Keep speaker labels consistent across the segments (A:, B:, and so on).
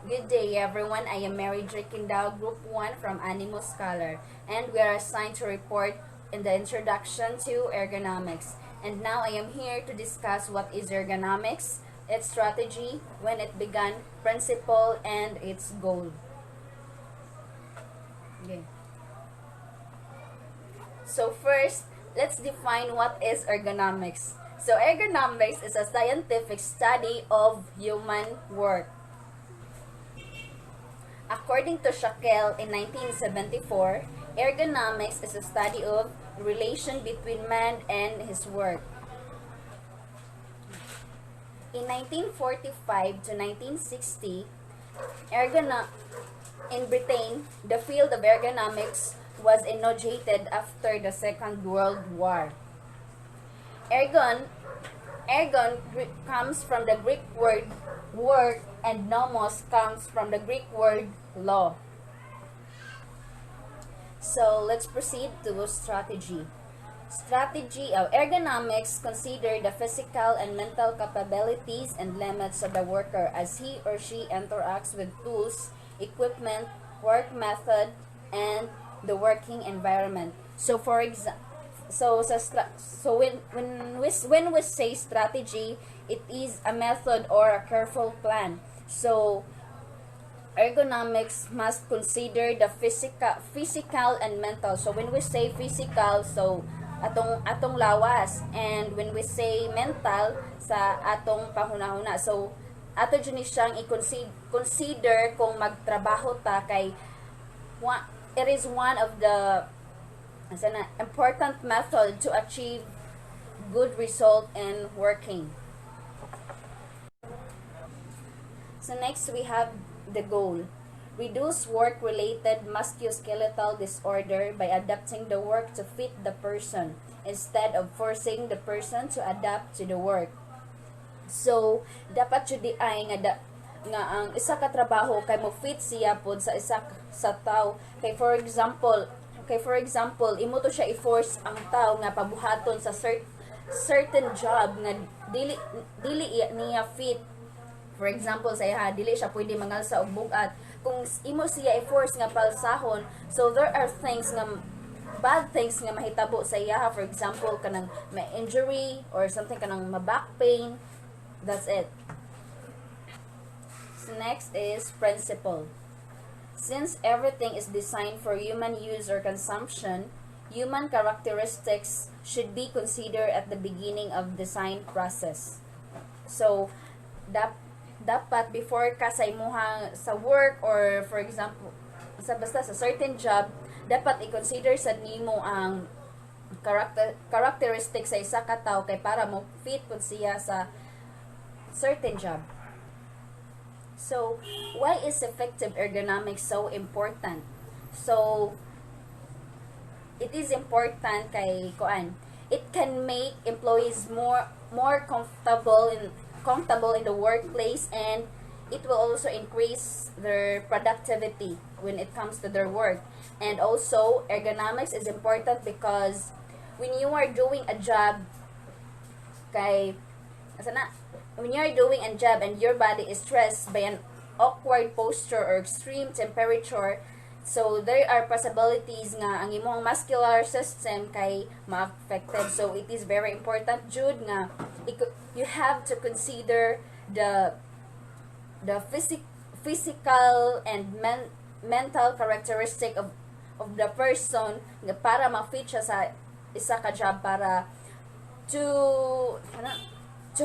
A: Good day everyone, I am Mary J. Kindao, Group 1 from Animo Scholar, and we are assigned to report in the introduction to ergonomics. And now I am here to discuss what is ergonomics, its strategy, when it began, principle, and its goal. Okay. So first, let's define what is ergonomics. So ergonomics is a scientific study of human work. According to Shackell in 1974, ergonomics is a study of the relation between man and his work. In 1945 to 1960, in Britain, the field of ergonomics was inaugurated after the Second World War. Ergon comes from the Greek word work, and nomos comes from the Greek word law. So let's proceed to strategy. Strategy of ergonomics consider the physical and mental capabilities and limits of the worker as he or she interacts with tools, equipment, work method, and the working environment. So for example, when we say strategy, it is a method or a careful plan. So ergonomics must consider the physical and mental. So when we say physical, so atong lawas, and when we say mental, sa atong panghunahuna. So ato dyan siyang i-consider kung magtrabaho ta kay it is one of the important method to achieve good result in working. So next we have the goal. Reduce work-related musculoskeletal disorder by adapting the work to fit the person instead of forcing the person to adapt to the work. So dapat jud ay nga ang isa ka trabaho kay mo fit siya pod sa isa sa tao. Kay for example, imo to siya i-force ang tao nga pabuhaton sa certain job nga dili niya fit. For example, sa iya dili siya pwede mangalsa og bugat. Kung imo siya i-force nga palsahon, so there are bad things nga mahitabo sa iya. For example, kanang may injury or something, kanang ma-back pain. That's it. So next is principle. Since everything is designed for human use or consumption, human characteristics should be considered at the beginning of design process. So, dapat before ka sa imuhang sa work, or for example, basta sa certain job, dapat i-consider sa nimo ang characteristics sa isa ka tawo kay para mo fit pud siya sa certain job. So, why is effective ergonomics so important? So, it is important kay kuan. It can make employees more comfortable in the workplace, and it will also increase their productivity when it comes to their work. And also, ergonomics is important because when you are doing a job when you are doing a job and your body is stressed by an awkward posture or extreme temperature, so there are possibilities nga ang imong muscular system kay ma-affected. So it is very important jud nga you have to consider the physical and mental characteristic of the person nga para ma-fit siya sa isa ka job para to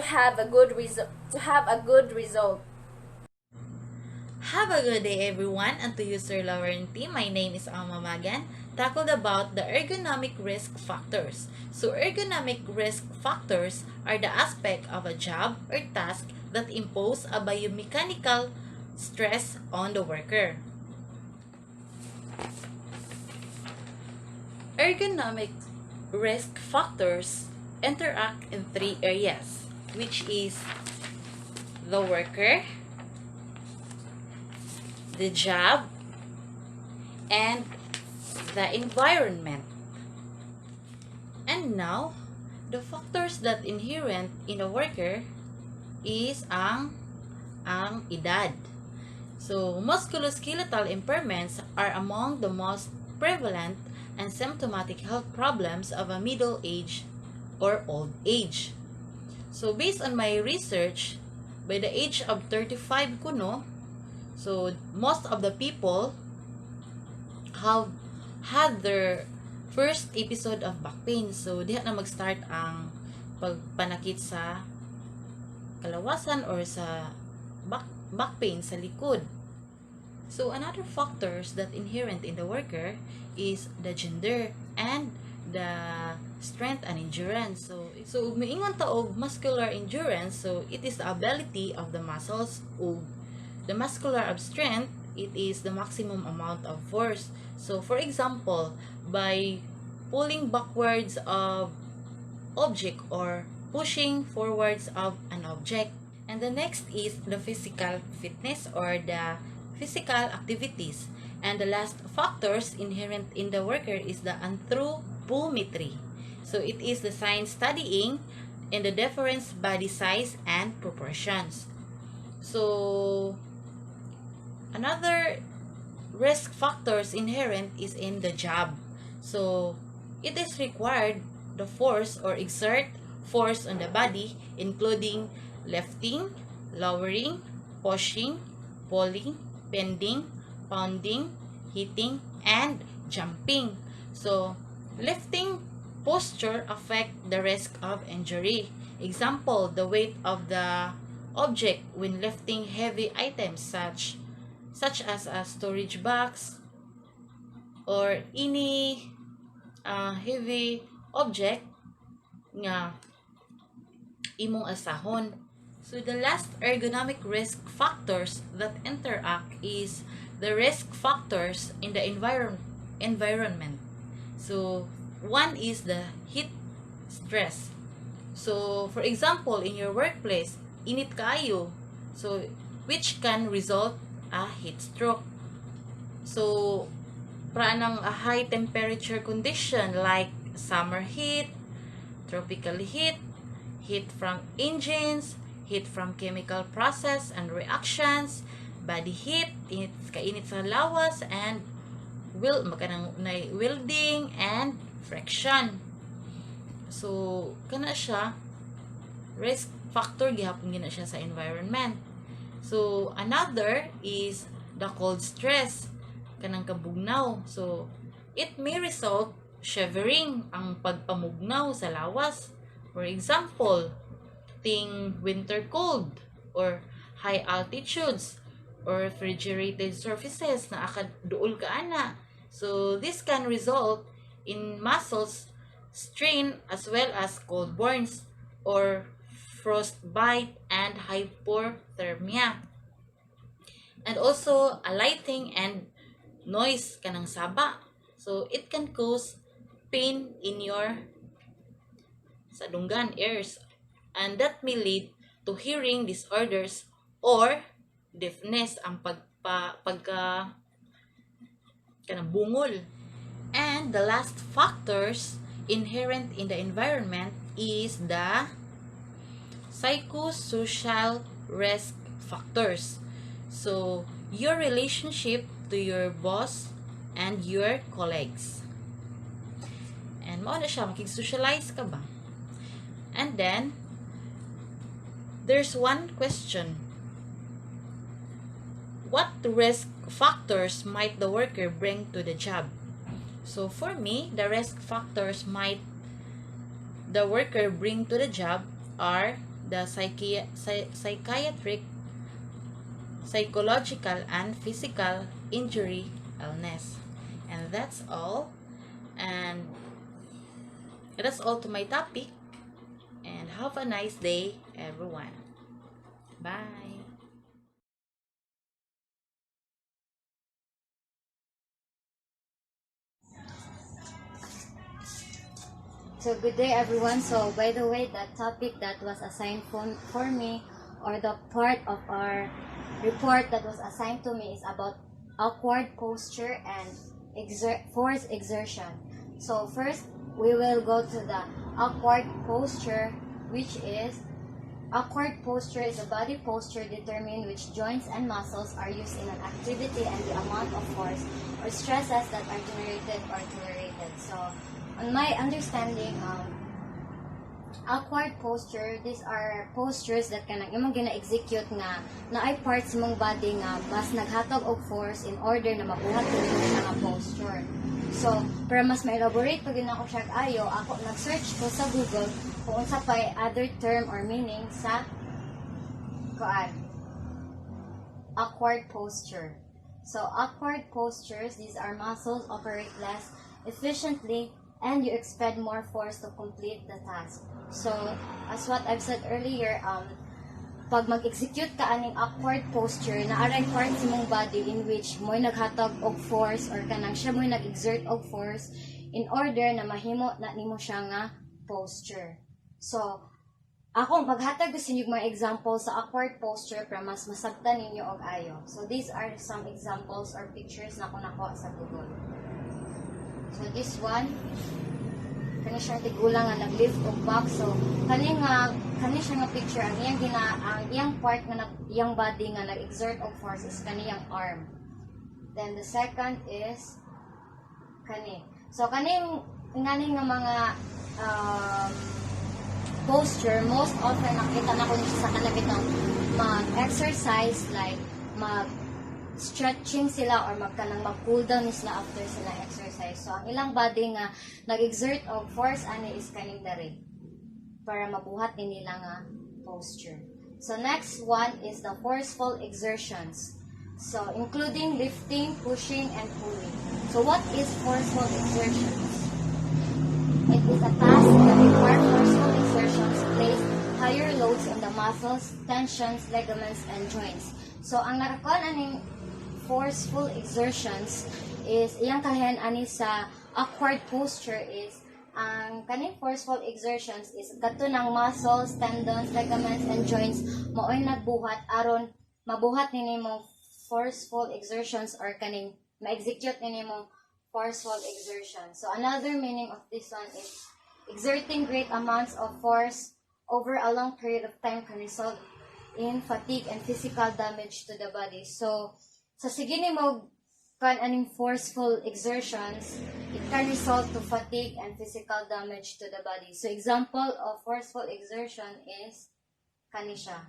A: have a good result.
B: Have a good day, everyone, and to you, Sir Laurenti. My name is Alma Magan. Tackled about the ergonomic risk factors. So, ergonomic risk factors are the aspect of a job or task that impose a biomechanical stress on the worker. Ergonomic risk factors interact in three areas, which is the worker, the job, and the environment. And now, the factors that inherent in a worker is ang edad. So, musculoskeletal impairments are among the most prevalent and symptomatic health problems of a middle age or old age. So, based on my research, by the age of 35 kuno, so most of the people have had their first episode of back pain. So, diha na mag-start ang pagpanakit sa kalawasan or sa back pain sa likod. So, another factors that inherent in the worker is the gender and the strength and endurance. So miingon ta og muscular endurance, so it is the ability of the muscles ug the muscular of strength, it is the maximum amount of force. So, for example, by pulling backwards of object or pushing forwards of an object. And the next is the physical fitness or the physical activities. And the last factors inherent in the worker is the anthropometry. So it is the science studying in the different body size and proportions. So another risk factors inherent is in the job. So it is required the force or exert force on the body, including lifting, lowering, pushing, pulling, bending, pounding, hitting, and jumping. So, lifting posture affect the risk of injury. Example, the weight of the object when lifting heavy items such as a storage box or any heavy object nga imong asahon. So the last ergonomic risk factors that interact is the risk factors in the environment. So one is the heat stress. So for example, in your workplace, init kaayo, so which can result a heat stroke. So para ng a high temperature condition like summer heat, tropical heat, heat from engines, heat from chemical process and reactions, body heat, kainit sa lawas, and welding and friction. So kana siya risk factor gihapon gina siya sa environment. So another is the cold stress, kanang kabugnaw. So it may result shivering, ang pagpamugnaw sa lawas. For example, winter cold or high altitudes or refrigerated surfaces na akaduol ka ana. So this can result in muscles strain as well as cold burns or frostbite and hypothermia. And also a lighting and noise kanang saba. So it can cause pain in your sa dunggan ears, and that may lead to hearing disorders or deafness, ang pagka kanang bungol. And the last factors inherent in the environment is the psychosocial risk factors. So your relationship to your boss and your colleagues. And mao na siya, makig-socialize ka ba? And then, there's one question. What risk factors might the worker bring to the job? So for me, the risk factors might the worker bring to the job are the psychiatric, psychological, and physical injury, illness. And that's all. And that's all to my topic. And have a nice day, everyone. Bye.
A: So good day everyone. So by the way, the topic that was assigned for me, or the part of our report that was assigned to me, is about awkward posture and force exertion. So first we will go to the awkward posture, which is
C: Awkward posture is a body posture determining which joints and muscles are used in an activity and the amount of force or stresses that are generated or tolerated. So, on my understanding, awkward posture, these are postures that kanang imong gina-execute nga na ay parts mong body nga mas naghatag og force in order na mabuhat nimo siya nga posture. So, para mas ma-elaborate pag yun ako siya ayo, ako nag-search ko sa Google kung unsa pay other term or meaning sa awkward posture. So, awkward postures, these are muscles operate less efficiently and you expend more force to complete the task. So, as what I've said earlier, pag mag-execute ka aning awkward posture, naaray parts imong body in which mo'y naghatag og force or kanang siya mo'y nag-exert og force in order na mahimo na nimo siya nga posture. So, akong maghatag ko sa inyo mga example sa awkward posture para mas masabtan ninyo og ayo. So, these are some examples or pictures na ako nakuha sa Google. So, this one, kani siyang tigulang nga nag-lift og box. So, kani siya nga picture, ang iyang part nga iyang body nga nag-exert og force is kaniyang arm. Then the second is kani. So kaning nga mga posture, most often nakita na ko niya sa kanabitang mag-exercise like stretching sila or mag-cool down sila after sila exercise. So, ang ilang body nga nag-exert of force ani is kaning dari para mabuhat ni nila nga posture. So, next one is the forceful exertions. So, including lifting, pushing, and pulling. So, what is forceful exertions? It is a task that requires forceful exertions to place higher loads on the muscles, tensions, ligaments, and joints. So, ang narakuan aning forceful exertions is iyang kalahian ani sa awkward posture is ang kaning forceful exertions is kadto ng muscles, tendons, ligaments, and joints mao'y nagbuhat aron mabuhat nimo forceful exertions or kaning ma-execute nimo forceful exertions. So another meaning of this one is exerting great amounts of force over a long period of time can result in fatigue and physical damage to the body. So sa sige nimo kan aning forceful exertions, it can result to fatigue and physical damage to the body. So example of forceful exertion is kani siya.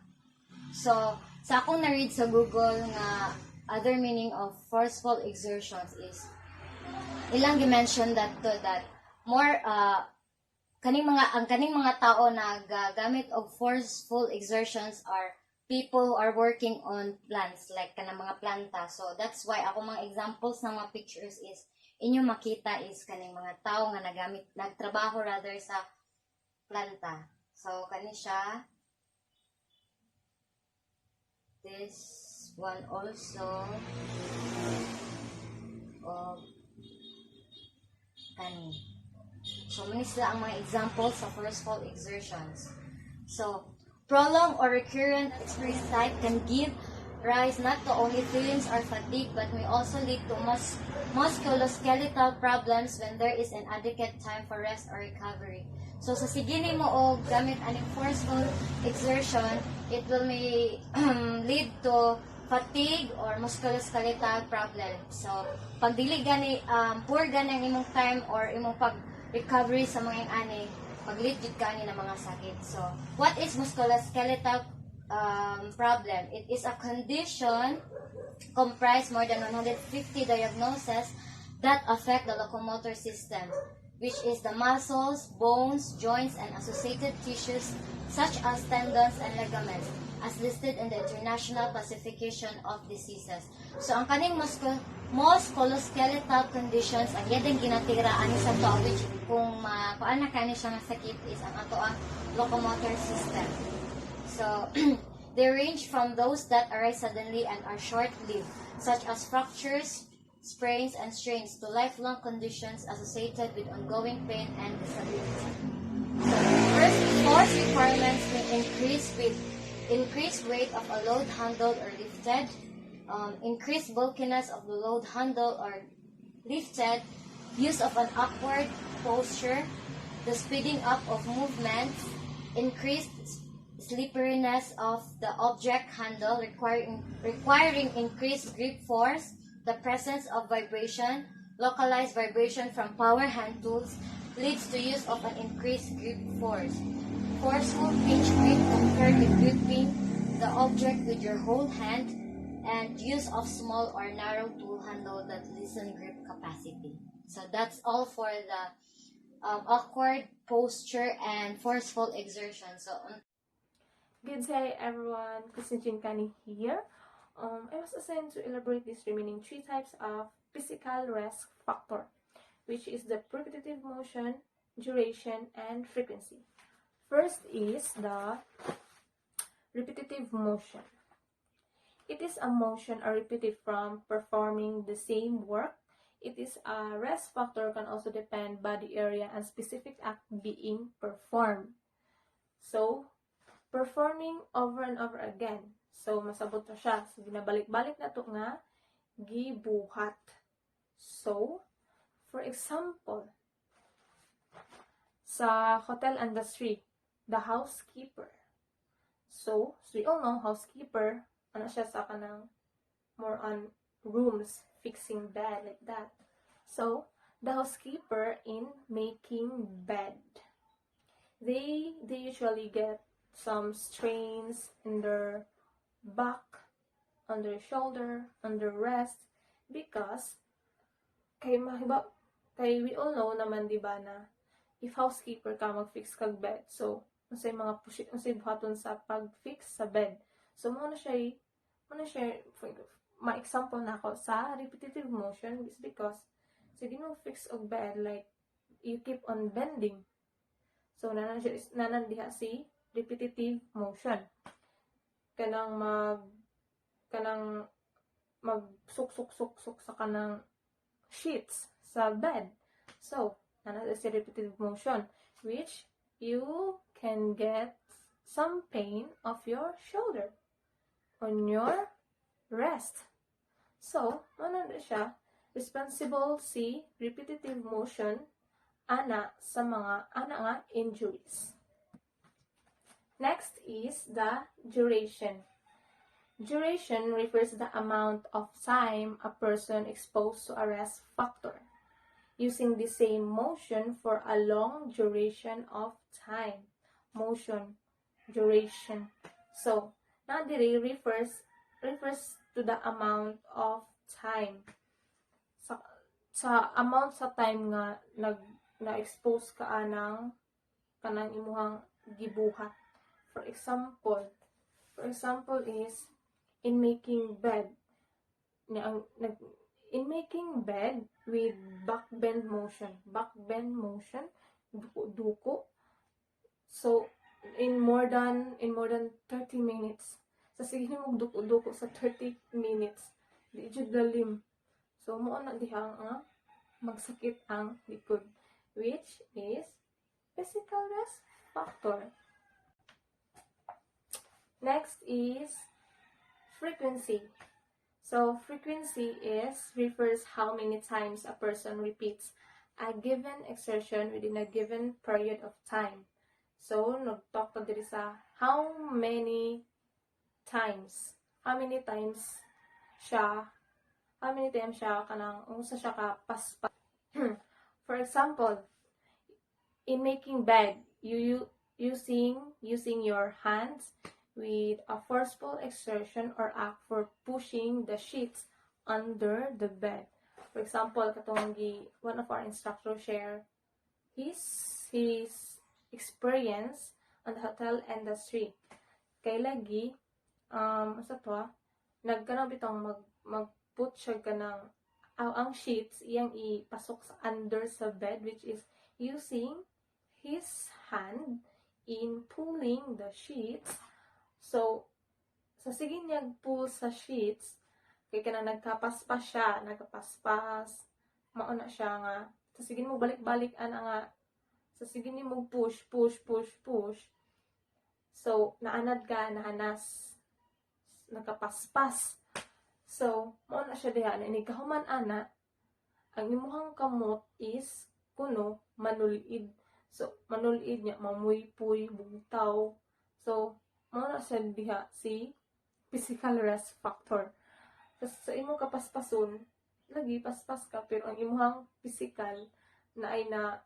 C: So sa akong na-read sa Google nga other meaning of forceful exertions is ilang dimension that more kaning mga tao na gagamit og forceful exertions are people who are working on plants, like kanang mga planta. So, that's why ako mga examples ng mga pictures is, inyo makita is kaning mga tao nga nagtrabaho rather sa planta. So, kani siya. This one also. Kani. So, muna sila ang mga examples sa forceful exertions. So, prolonged or recurrent exercise can give rise not to only feelings or fatigue but may also lead to musculoskeletal problems when there is inadequate time for rest or recovery. So sa sige nimo og gamit aning forceful exertion, it will may lead to fatigue or musculoskeletal problems. So pag dili gani poor gani ang imong time or imong pag recovery sa mga ani mag-lead jud kani ng mga sakit. So, what is musculoskeletal problem? It is a condition comprised more than 150 diagnoses that affect the locomotor system, which is the muscles, bones, joints, and associated tissues such as tendons and ligaments, as listed in the International Classification of Diseases. So, ang kaning musculoskeletal conditions ang yadang ginatiraan sa to which kung kuan na kani siya nga sakit is ang ato ang locomotor system. So they range from those that arise suddenly and are short-lived, such as fractures, sprains, and strains, to lifelong conditions associated with ongoing pain and disability. So first, force requirements may increase with increased weight of a load handled or lifted, increased bulkiness of the load handled or lifted, use of an upward posture, the speeding up of movements, increased slipperiness of the object handle requiring increased grip force, the presence of vibration, localized vibration from power hand tools leads to use of an increased grip force. Forceful pinch grip compared with gripping the object with your whole hand, and use of small or narrow tool handle that lessen grip capacity. So that's all for the awkward posture and forceful exertion. So
D: Good day everyone, Kusinjin Kani here. I was assigned to elaborate these remaining three types of physical risk factor, which is the repetitive motion, duration, and frequency. First is the repetitive motion. It is a motion or repetitive from performing the same work. It is a rest factor can also depend body area and specific act being performed. So, performing over and over again. So, masabot na siya. So, ginabalik-balik na to nga, gibuhat. So, for example, sa hotel industry, the housekeeper. So we all know housekeeper, ano siya sa kanang more on rooms, fixing bed, like that. So, the housekeeper in making bed. They usually get some strains in their back, on their shoulder, on their wrist, because kay we all know naman di ba na if housekeeper ka mag-fix kag bed, so unsay mga unsay buhaton sa pag-fix sa bed. So muna siya ma-example na ako sa repetitive motion is because sige mo fix og bed, like you keep on bending. So nanan diha si repetitive motion. Kanang mag suk sa kanang sheets sa bed. So nanan si repetitive motion, which you can get some pain of your shoulder on your wrist. So ano na siya, responsible si repetitive motion ana sa mga nga injuries. Next is the duration. Duration refers to the amount of time a person exposed to a rest factor, using the same motion for a long duration of time. Motion, duration. So, nadiri refers to the amount of time. Sa amount sa time nga na-expose ka kanang imuhang gibuhat. For example is in making bed. In making bed with back bend motion, duko. So in more than 30 minutes. Sa sige mo duko sa 30 minutes. Di jud dalim. So mo na dihang magsakit ang likod, which is physical rest factor. Next is frequency. So frequency refers how many times a person repeats a given exertion within a given period of time. So nagtalk ta diri sa how many times siya kanang unsa siya ka paspas. For example, in making bed, you using your hands with a forceful exertion or act for pushing the sheets under the bed. For example, katong one of our instructors share his experience on the hotel industry. Kay lagi nagkanang bitong mag-put siya kanang ang sheets iyang ipasok sa under sa bed, which is using his hand in pulling the sheets. So sa sige niya pull sa sheets, kay kanang nagkapaspas mauna siya nga sa sige mo balik-balik nga sa sige ni mo push. So naanad ka nahanas nagkapaspas. So mauna siya diha na inigahuman ana ang imuhang kamot is manulid. So manulid niya mamuypuy bugtaw. So mo na siya diha si physical risk factor. Sa imong kapaspason, lagi paspas ka pero ang imong physical na ay na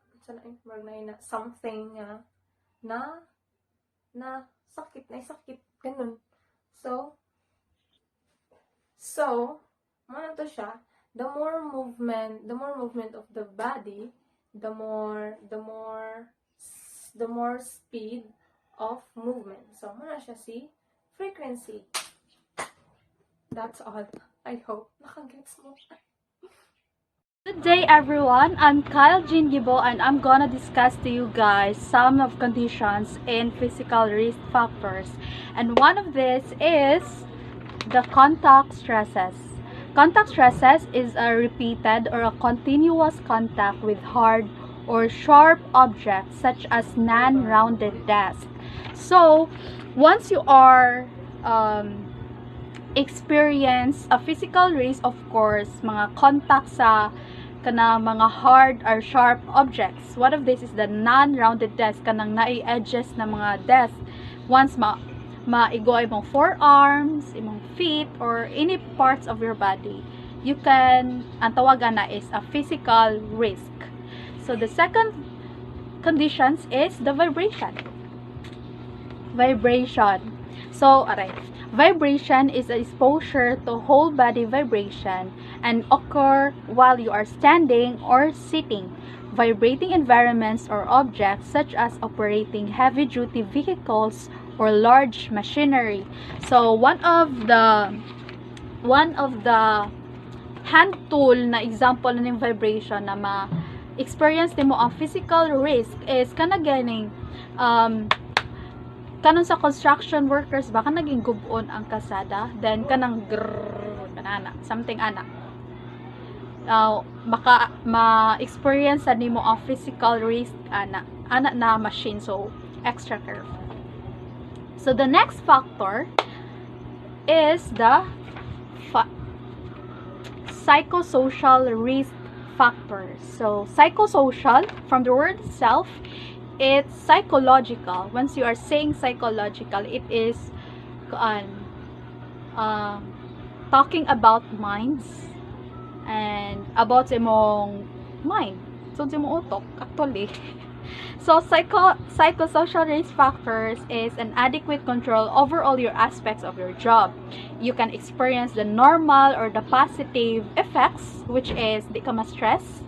D: something na sakit ganun. So ano to siya, the more movement of the body, the more speed of movement. So muna siya si frequency. That's all. I hope nakagets mo.
E: Good day everyone, I'm Kyle Jean Gibo and I'm gonna discuss to you guys some of conditions and physical risk factors. And one of this is the contact stresses. Contact stresses is a repeated or a continuous contact with hard or sharp objects such as non-rounded desk. So, once you are experience a physical risk, of course, mga contact sa kanang mga hard or sharp objects. One of this is the non-rounded desk, kanang nai-edges na mga desk. Once maigo imong forearms, imong feet, or any parts of your body, you can, ang tawagan na is a physical risk. So the second conditions is the vibration. So, vibration is exposure to whole body vibration and occur while you are standing or sitting. Vibrating environments or objects such as operating heavy-duty vehicles or large machinery. So, one of the hand tool na example ng vibration na ma-experience nimo ang physical risk is ganing kanon sa construction workers baka naging gubon ang kasada, then kanang kanana something ana baka ma-experience sa nimo ang physical risk ana na machine, so extra careful. So the next factor is the psychosocial risk factors. So psychosocial, from the word itself, it's psychological. Once you are saying psychological, it is talking about minds and about imong mind. So imong utok actually. So psychosocial risk factors is an adequate control over all your aspects of your job. You can experience the normal or the positive effects, which is di ka ma-stress.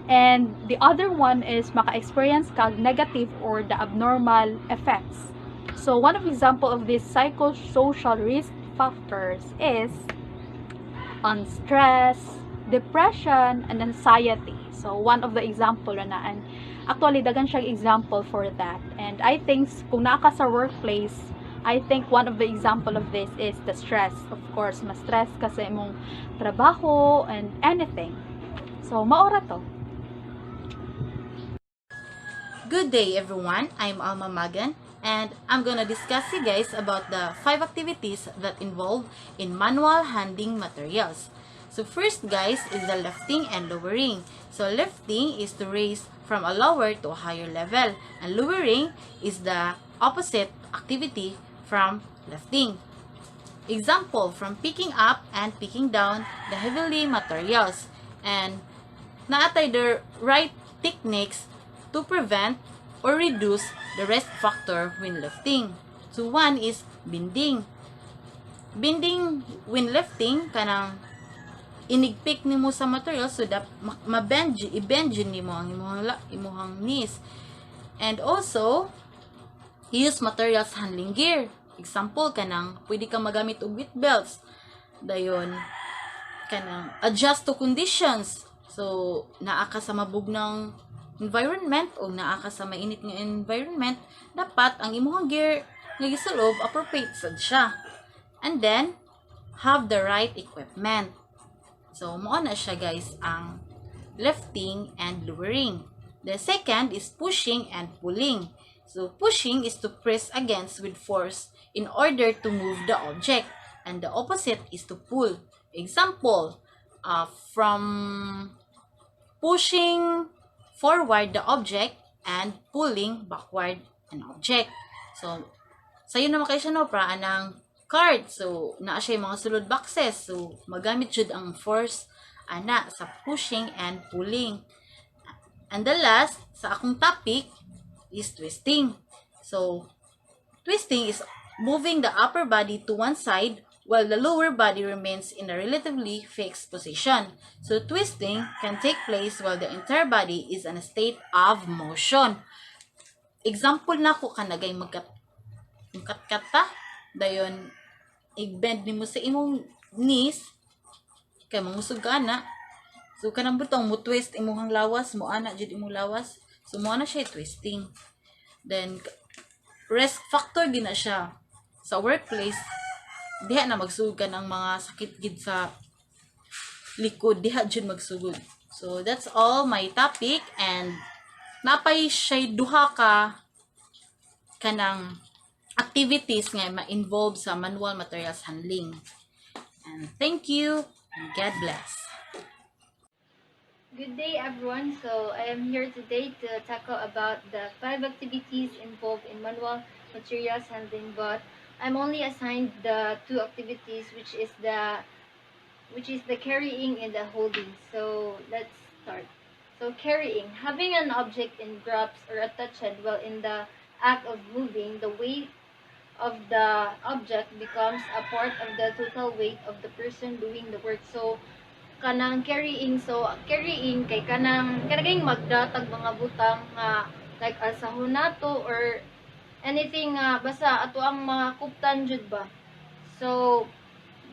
E: And the other one is maka-experience ka negative or the abnormal effects. So one of example of these psychosocial risk factors is on stress, depression, and anxiety. So one of the example na, and actually dagan siyang example for that. And I think kung naa ka sa workplace, I think one of the example of this is the stress. Of course, ma-stress ka sa imong trabaho and anything. So maora to.
B: Good day everyone, I'm Alma Magan and I'm gonna discuss you guys about the 5 activities that involve in manual handling materials. So first guys is the lifting and lowering. So lifting is to raise from a lower to a higher level, and lowering is the opposite activity from lifting. Example, from picking up and picking down the heavily materials, and naatay the right techniques to prevent or reduce the risk factor when lifting. So one is bending. Bending when lifting kanang inigpik nimo sa material so that i-bend nimo ang imuhang knees. And also use materials handling gear. Example kanang pwede ka magamit og weight belts. Dayon kanang adjust to conditions. So naa ka sa mabugnang environment o naa ka sa mainit nga environment, dapat ang imuhang gear nga gisulod appropriate sad siya. And then have the right equipment. So mao na siya guys ang lifting and lowering. The second is pushing and pulling. So pushing is to press against with force in order to move the object, and the opposite is to pull. Example, from pushing forward the object and pulling backward an object. So Sayo naman kayo siya no, pra ng card. So, naa siya yung mga sulod boxes. So, magamit jud ang force ana sa pushing and pulling. And the last, sa akong topic, is twisting. So, twisting is moving the upper body to one side while the lower body remains in a relatively fixed position. So, twisting can take place while the entire body is in a state of motion. Example na ko kanagay magkat-kat ta, dayon i-bend nimo sa imong knees, kay mangusog ka na. So, kanang butong mo twist imong lawas, mo ana jud imong lawas. So, mo na siya twisting. Then, risk factor din na siya sa workplace. Diha na magsugod ka ng mga sakit gid sa likod, diha jud magsugod. So, that's all my topic, and napay siya duha ka kanang activities nga ma-involve sa manual materials handling. And thank you, and God bless.
C: Good day, everyone. So I am here today to tackle about the 5 activities involved in manual materials handling, but I'm only assigned the 2 activities, which is the carrying and the holding. So let's start. So carrying, having an object in grasp or attached while in the act of moving, the weight of the object becomes a part of the total weight of the person doing the work. So kanang carrying, kay kanang magdatag mga butang nga like alsahon nato or anything nga basta ato ang mga kuptan jud ba. So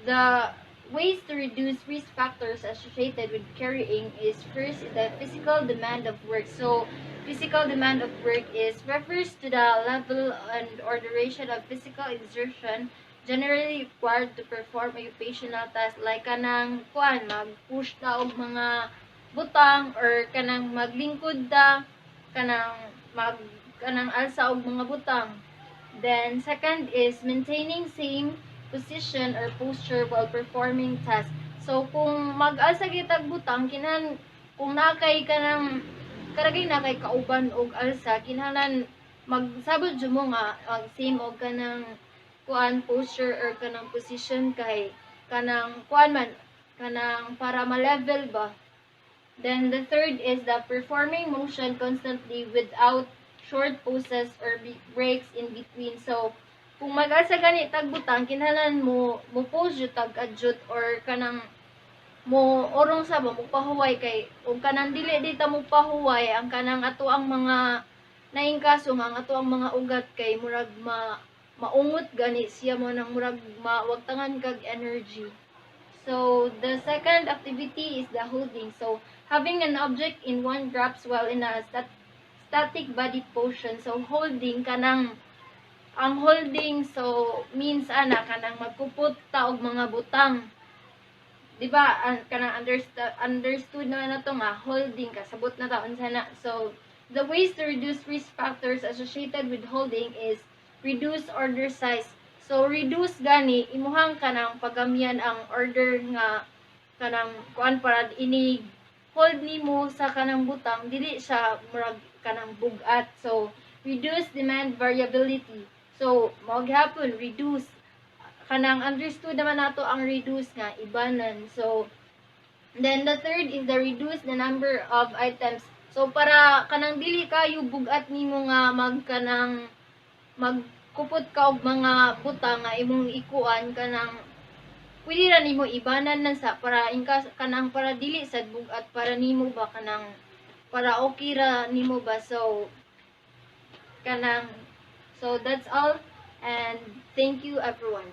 C: the ways to reduce risk factors associated with carrying is first the physical demand of work. So physical demand of work is refers to the level and or duration of physical exertion generally required to perform occupational tasks like kanang mag-push ta og mga butang or kanang maglingkod ta, kanang alsa og mga butang. Then second is maintaining same position or posture while performing tasks. So kung mag-alsa kitag butang kinahanglan kung nakay kanang karagay na kay kauban og alsa kinahanglan magsabot jud mo nga same og kanang posture or kanang position kay kanang kanang para ma-level ba. Then the third is the performing motion constantly without short pauses or breaks in between. So kung mag-asa gani tag butang kinahanglan mo pause jud tag adjut or kanang mo orong sa mo pahuway kay kung kanang dili dita mo pahuway ang kanang ato ang mga naing kaso nga ang ato ang mga ugat kay murag maungot gani siya mo nang murag mawagtangan kag energy. So the second activity is the holding. So having an object in one grasp while in a static body position. So holding kanang ang holding so means kanang magkupot ta og mga butang. Di ba kanang understood na nato nga holding kasabot na ta unsa na. So the ways to reduce risk factors associated with holding is reduce order size. So reduce gani imuhang kanang pagamian ang order nga kanang para ini hold nimo sa kanang butang dili siya murag kanang bugat. So reduce demand variability. So mao gyapon reduce kanang understood naman nato ang reduce nga ibanan. So then the third is the reduce the number of items. So para kanang dili kayo bugat nimo nga magkupot ka og mga butang nga imong ikuan kanang pwede ra nimo ibanan na sa para kanang para dili sad bugat para nimo ba kanang para okay ra nimo ba. So kanang so that's all and thank you everyone.